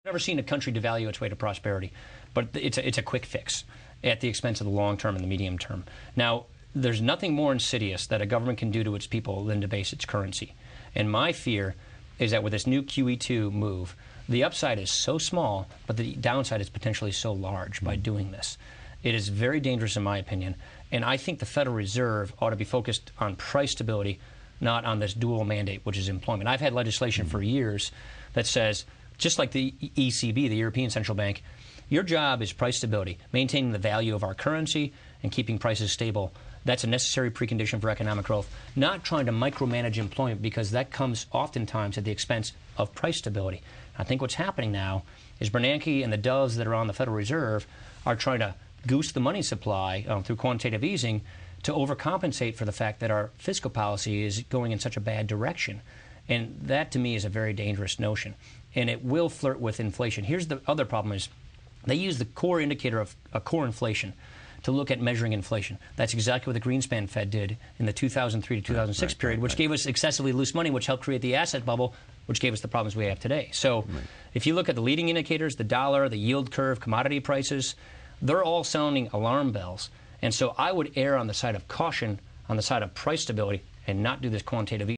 Never seen a country devalue its way to prosperity, but it's a quick fix at the expense of the long term and the medium term. Now, there's nothing more insidious that a government can do to its people than debase its currency. And my fear is that with this new QE2 move, the upside is so small, but the downside is potentially so large by doing this. It is very dangerous in my opinion, and I think the Federal Reserve ought to be focused on price stability, not on this dual mandate, which is employment. I've had legislation for years that says, just like the ECB, the European Central Bank, your job is price stability, maintaining the value of our currency and keeping prices stable. That's a necessary precondition for economic growth, not trying to micromanage employment, because that comes oftentimes at the expense of price stability. I think what's happening now is Bernanke and the doves that are on the Federal Reserve are trying to goose the money supply through quantitative easing to overcompensate for the fact that our fiscal policy is going in such a bad direction. And that, to me, is a very dangerous notion. And it will flirt with inflation. Here's the other problem is they use the core indicator of core inflation to look at measuring inflation. That's exactly what the Greenspan Fed did in the 2003 to 2006 period, which gave us excessively loose money, which helped create the asset bubble, which gave us the problems we have today. So if you look at the leading indicators, the dollar, the yield curve, commodity prices, they're all sounding alarm bells. And so I would err on the side of caution, on the side of price stability, and not do this quantitative easing.